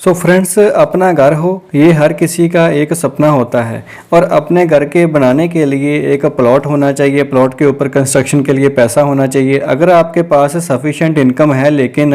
So friends, अपना घर हो ये हर किसी का एक सपना होता है और अपने घर के बनाने के लिए एक प्लॉट होना चाहिए। प्लॉट के ऊपर कंस्ट्रक्शन के लिए पैसा होना चाहिए। अगर आपके पास सफिशिएंट इनकम है लेकिन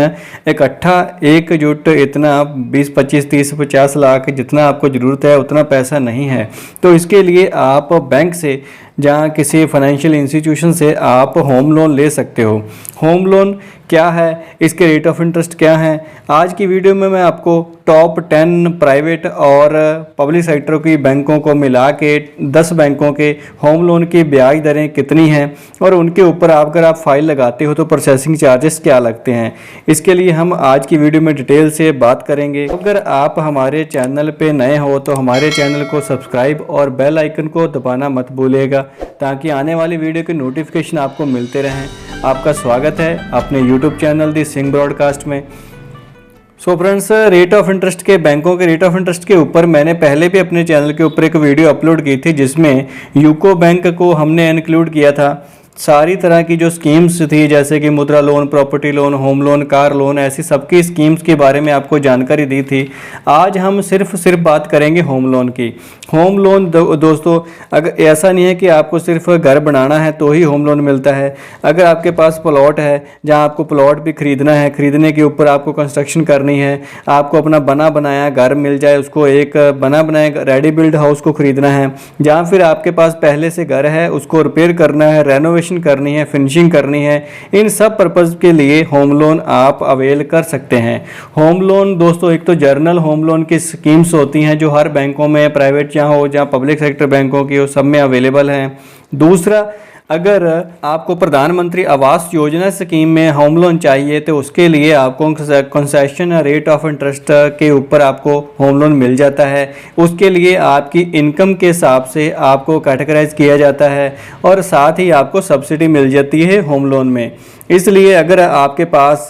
इकट्ठा एकजुट इतना 20 25 30 50 लाख जितना आपको ज़रूरत है उतना पैसा नहीं है, तो इसके लिए आप बैंक से जहाँ किसी फाइनेंशियल इंस्टीट्यूशन से आप होम लोन ले सकते हो। होम लोन क्या है, इसके रेट ऑफ इंटरेस्ट क्या है, आज की वीडियो में मैं आपको टॉप 10 प्राइवेट और पब्लिक सेक्टर की बैंकों को मिला के 10 बैंकों के होम लोन की ब्याज दरें कितनी हैं और उनके ऊपर अगर आप फाइल लगाते हो तो प्रोसेसिंग चार्जेस क्या लगते हैं, इसके लिए हम आज की वीडियो में डिटेल से बात करेंगे। अगर आप हमारे चैनल पे नए हो तो हमारे चैनल को सब्सक्राइब और बेल आइकन को दबाना मत भूलिएगा ताकि आने वाली वीडियो के नोटिफिकेशन आपको मिलते रहें। आपका स्वागत है अपने यूट्यूब चैनल दी सिंह ब्रॉडकास्ट में। So friends, rate of interest के बैंकों के रेट ऑफ इंटरेस्ट के ऊपर मैंने पहले भी अपने चैनल के ऊपर एक वीडियो अपलोड की थी जिसमें यूको बैंक को हमने इंक्लूड किया था। सारी तरह की जो स्कीम्स थी जैसे कि मुद्रा loan, property loan, home loan, car loan, ऐसी सबकी स्कीम्स के बारे में आपको जानकारी दी थी। आज हम सिर्फ बात करेंगे होम लोन की। होम लोन दोस्तों, अगर ऐसा नहीं है कि आपको सिर्फ घर बनाना है तो ही होम लोन मिलता है। अगर आपके पास प्लॉट है जहां आपको प्लॉट भी खरीदना है, खरीदने के ऊपर आपको कंस्ट्रक्शन करनी है, आपको अपना बना बनाया घर मिल जाए, उसको एक बना बनाया रेडी बिल्ड हाउस को खरीदना है, जहाँ फिर आपके पास पहले से घर है उसको रिपेयर करना है, रेनोवेशन करनी है, फिनिशिंग करनी है, इन सब पर्पज़ के लिए होम लोन आप अवेल कर सकते हैं। होम लोन दोस्तों, एक तो जर्नल होम लोन की स्कीम्स होती हैं जो हर बैंकों में, प्राइवेट जहाँ हो, जहाँ पब्लिक सेक्टर बैंकों की हो, सब में अवेलेबल हैं। दूसरा, अगर आपको प्रधानमंत्री आवास योजना स्कीम में होम लोन चाहिए तो उसके लिए आपको कंसेशन रेट ऑफ इंटरेस्ट के ऊपर आपको होम लोन मिल जाता है। उसके लिए आपकी इनकम के हिसाब से आपको कैटेगराइज किया जाता है और साथ ही आपको सब्सिडी मिल जाती है होम लोन में। इसलिए अगर आपके पास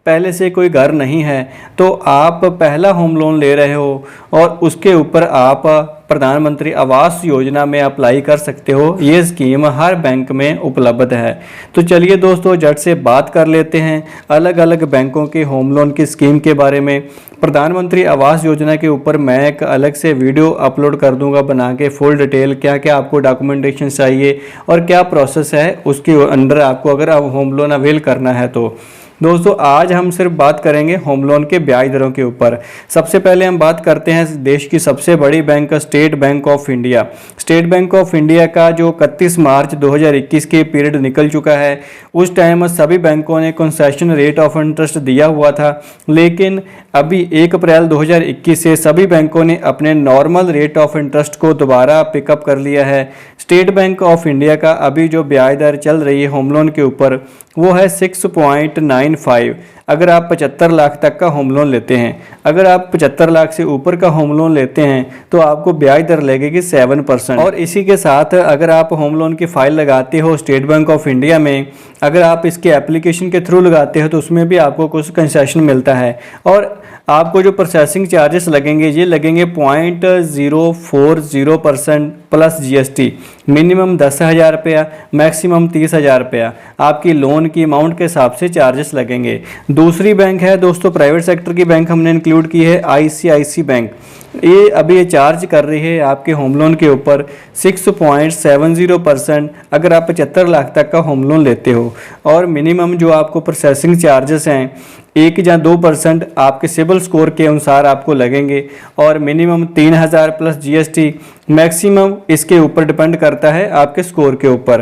पहले से कोई घर नहीं है तो आप पहला होम लोन ले रहे हो और उसके ऊपर आप प्रधानमंत्री आवास योजना में अप्लाई कर सकते हो। ये स्कीम हर बैंक में उपलब्ध है। तो चलिए दोस्तों, झट से बात कर लेते हैं अलग अलग बैंकों के होम लोन की स्कीम के बारे में। प्रधानमंत्री आवास योजना के ऊपर मैं एक अलग से वीडियो अपलोड कर दूंगा बना के, फुल डिटेल क्या क्या आपको डॉक्यूमेंटेशन चाहिए और क्या प्रोसेस है उसके अंडर आपको अगर आप होम लोन अवेल करना है तो। दोस्तों, आज हम सिर्फ बात करेंगे होम लोन के ब्याज दरों के ऊपर। सबसे पहले हम बात करते हैं देश की सबसे बड़ी bank state bank of India. State bank of India का जो 31 मार्च 2021 के पीरियड निकल चुका है, उस टाइम सभी बैंकों ने कंसेशन रेट ऑफ इंटरेस्ट दिया हुआ था, लेकिन अभी 1 अप्रैल 2021 से सभी बैंकों ने अपने नॉर्मल रेट ऑफ इंटरेस्ट को दोबारा पिकअप कर लिया है। स्टेट बैंक ऑफ इंडिया का अभी जो ब्याज दर चल रही है होम लोन के ऊपर वो है 6.95। अगर आप 75 लाख तक का होम लोन लेते हैं, अगर आप 75 लाख से ऊपर का होम लोन लेते हैं तो आपको ब्याज दर लगेगी 7%। और इसी के साथ अगर आप होम लोन की फाइल लगाते हो स्टेट बैंक ऑफ इंडिया में, अगर आप इसके एप्लीकेशन के थ्रू लगाते हो तो उसमें भी आपको कुछ कंसेशन मिलता है और आपको जो प्रोसेसिंग चार्जेस लगेंगे ये लगेंगे 0.040% प्लस GST। मिनिमम 10,000 रुपया, मैक्सिमम 30,000 रुपया आपकी लोन की अमाउंट के हिसाब से चार्जेस लगेंगे। दूसरी बैंक है दोस्तों, प्राइवेट सेक्टर की बैंक हमने इंक्लूड की है ICICI बैंक। ये अभी ये चार्ज कर रही है आपके होम लोन के ऊपर 6.70% अगर आप 75 लाख तक का होम लोन लेते हो। और मिनिमम जो आपको प्रोसेसिंग चार्जेस हैं 1 या 2% आपके सिबिल स्कोर के अनुसार आपको लगेंगे और मिनिमम 3,000 प्लस GST, मैक्सिमम इसके ऊपर डिपेंड करता है आपके स्कोर के ऊपर।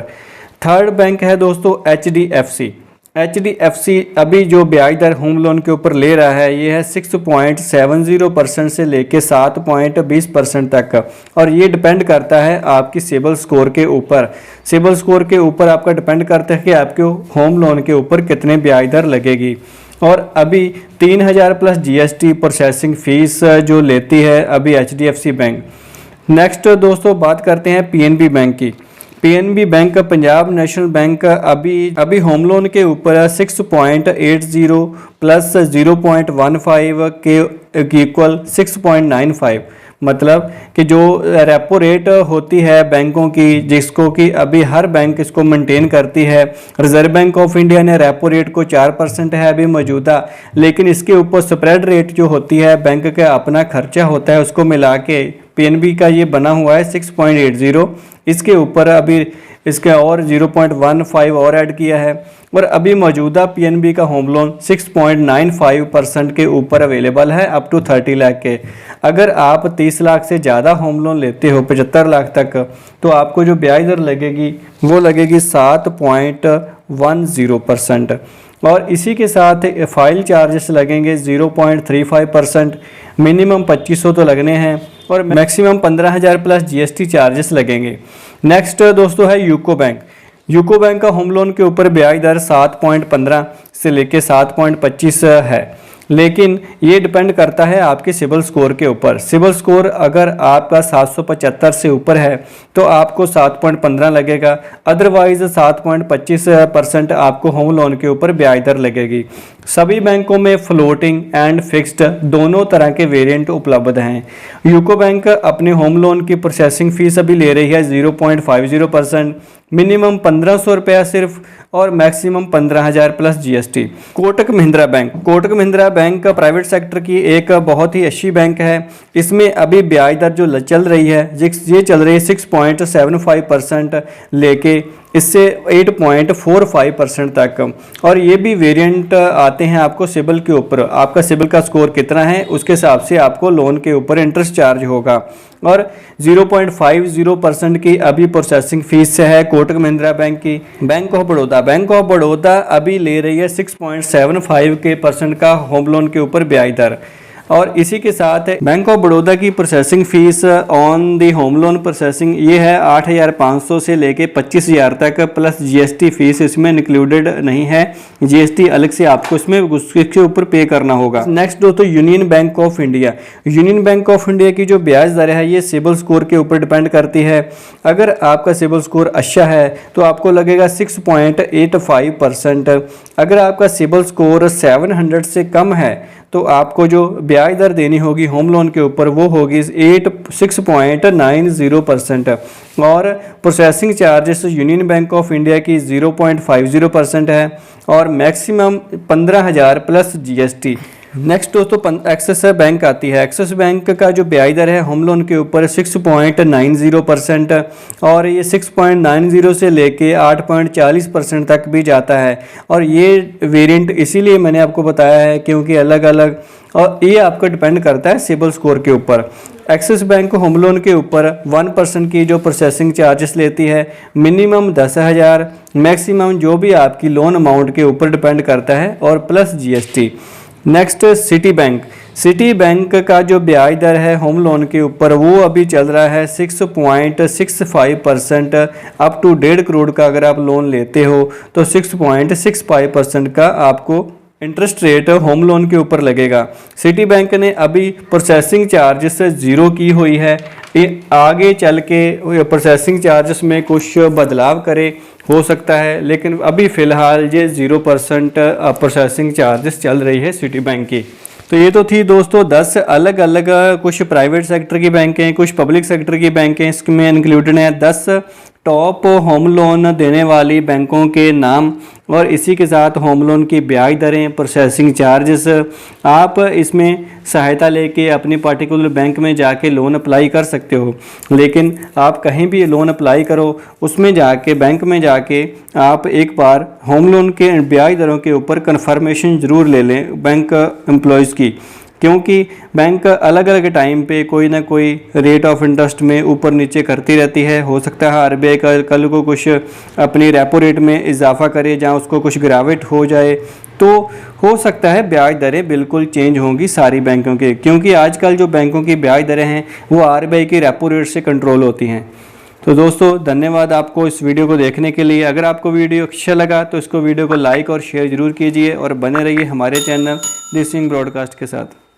थर्ड बैंक है दोस्तों HDFC अभी जो ब्याज दर होम लोन के ऊपर ले रहा है ये है 6.70% से लेके 7.20% तक और ये डिपेंड करता है आपकी सिबिल स्कोर के ऊपर। सिबिल स्कोर के ऊपर आपका डिपेंड करता है कि आपके होम लोन के ऊपर कितने ब्याज दर लगेगी। और अभी 3,000 प्लस GST प्रोसेसिंग फीस जो लेती है अभी HDFC बैंक। नेक्स्ट दोस्तों बात करते हैं PNB बैंक की। PNB bank, Punjab national bank अभी होम लोन के ऊपर 6.80 प्लस 0.15 के इक्वल 6.95 मतलब कि जो रेपो रेट होती है बैंकों की, जिसको कि अभी हर बैंक इसको मेंटेन करती है। रिजर्व बैंक ऑफ इंडिया ने रेपो रेट को 4% है अभी मौजूदा, लेकिन इसके ऊपर स्प्रेड रेट जो होती है, बैंक का अपना खर्चा होता है, उसको मिला के पीएनबी का ये बना हुआ है 6.80। इसके ऊपर अभी इसका और 0.15 और ऐड किया है, और अभी मौजूदा पीएनबी का होम लोन 6.95% के ऊपर अवेलेबल है अप टू 30 लाख के। अगर आप 30 लाख से ज़्यादा होम लोन लेते हो 75 लाख तक, तो आपको जो ब्याज दर लगेगी वो लगेगी 7.10%, और इसी के साथ फाइल चार्जेस लगेंगे 0.35%। मिनिमम 2500 तो लगने हैं, और मैक्सिमम 15,000 प्लस जीएसटी चार्जेस लगेंगे। नेक्स्ट दोस्तों है यूको बैंक। यूको बैंक का होम लोन के ऊपर ब्याज दर 7.15 से लेके 7.25 है, लेकिन ये डिपेंड करता है आपके सिबिल स्कोर के ऊपर। सिबिल स्कोर अगर आपका 775 से ऊपर है तो आपको 7.15 लगेगा, अदरवाइज 7.25% आपको होम लोन के ऊपर ब्याज दर लगेगी। सभी बैंकों में फ्लोटिंग एंड फिक्स्ड दोनों तरह के वेरिएंट उपलब्ध हैं। यूको बैंक अपने होम लोन की प्रोसेसिंग फीस अभी ले रही है 0.50%, मिनिमम 1500 रुपया सिर्फ, और maximum 15,000 plus GST. Kotak Mahindra bank. Kotak Mahindra bank private sector की एक बहुत ही अच्छी बैंक है। इसमें अभी ब्याज दर जो चल रही है ये चल रही है 6.75% लेके इससे 8.45% तक, और ये भी वेरिएंट आते हैं आपको सिबिल के ऊपर। आपका सिबिल का स्कोर कितना है उसके हिसाब से आपको लोन के ऊपर इंटरेस्ट चार्ज होगा, और 0.50% की अभी प्रोसेसिंग फीस है कोटक महिंद्रा बैंक की। बैंक ऑफ बड़ौदा अभी ले रही है 6.75% का होम लोन के ऊपर ब्याज दर, और इसी के साथ बैंक ऑफ बड़ौदा की processing fees on the home loan processing ये है 8,500 से लेके 25,000 तक, प्लस जीएसटी फीस इसमें इंक्लूडेड नहीं है, जीएसटी अलग से आपको इसमें उसके ऊपर पे करना होगा। नेक्स्ट दोस्तों union bank of India. Union bank of India की जो ब्याज दर है ये सिबिल स्कोर के ऊपर डिपेंड करती है। अगर आपका सिबिल स्कोर अच्छा है तो आपको लगेगा 6.85%। अगर आपका सिबिल स्कोर 700 से कम है तो आपको जो ब्याज दर देनी होगी होम लोन के ऊपर वो होगी 6.90%, और processing charges union bank of India की 0.50% है, और मैक्सिमम 15,000 प्लस जीएसटी। नेक्स्ट दोस्तों एक्सिस बैंक आती है। एक्सिस बैंक का जो ब्याज दर है होम लोन के ऊपर 6.90%, और ये 6.90 से लेके 8.40% तक भी जाता है, और ये वेरिएंट इसीलिए मैंने आपको बताया है क्योंकि अलग अलग, और ये आपका डिपेंड करता है सिबिल स्कोर के ऊपर। एक्सिस बैंक होम लोन के ऊपर 1% की जो प्रोसेसिंग चार्जेस लेती है, मिनिमम 10,000, मैक्सिमम जो भी आपकी लोन अमाउंट के ऊपर डिपेंड करता है, और plus GST. Next city bank. City bank का जो ब्याज दर है होम लोन के ऊपर वो अभी चल रहा है 6.65%। अप टू 1.5 करोड़ का अगर आप लोन लेते हो तो 6.65% का आपको इंटरेस्ट रेट होम लोन के ऊपर लगेगा। सिटी बैंक ने अभी प्रोसेसिंग चार्जेस 0 की हुई है, ये आगे चल के प्रोसेसिंग चार्जेस में कुछ बदलाव करे हो सकता है, लेकिन अभी फ़िलहाल ये 0% प्रोसेसिंग चार्जेस चल रही है सिटी बैंक की। तो ये तो थी दोस्तों 10 अलग अलग कुछ प्राइवेट सेक्टर की बैंकें, कुछ पब्लिक सेक्टर की बैंकें, इसमें इंक्लूडेड हैं 10 टॉप होम लोन देने वाली बैंकों के नाम, और इसी के साथ होम लोन की ब्याज दरें, प्रोसेसिंग चार्जेस। आप इसमें सहायता लेके अपनी पार्टिकुलर बैंक में जाके लोन अप्लाई कर सकते हो, लेकिन आप कहीं भी लोन अप्लाई करो उसमें जाके बैंक में जाके आप एक बार होम लोन के ब्याज दरों के ऊपर कन्फर्मेशन ज़रूर ले लें बैंक एम्प्लॉयज़ की, क्योंकि बैंक अलग अलग टाइम पे कोई ना कोई रेट ऑफ इंटरेस्ट में ऊपर नीचे करती रहती है। हो सकता है आरबीआई कल को कुछ अपनी रेपो रेट में इजाफा करे, जहाँ उसको कुछ गिरावट हो जाए, तो हो सकता है ब्याज दरें बिल्कुल चेंज होंगी सारी बैंकों के, क्योंकि आजकल जो बैंकों की ब्याज दरें हैं वो आरबीआई की रेपो रेट से कंट्रोल होती हैं। तो दोस्तों धन्यवाद आपको इस वीडियो को देखने के लिए। अगर आपको वीडियो अच्छा लगा तो इसको वीडियो को लाइक और शेयर ज़रूर कीजिए, और बने रहिए हमारे चैनल दी सिंह ब्रॉडकास्ट के साथ।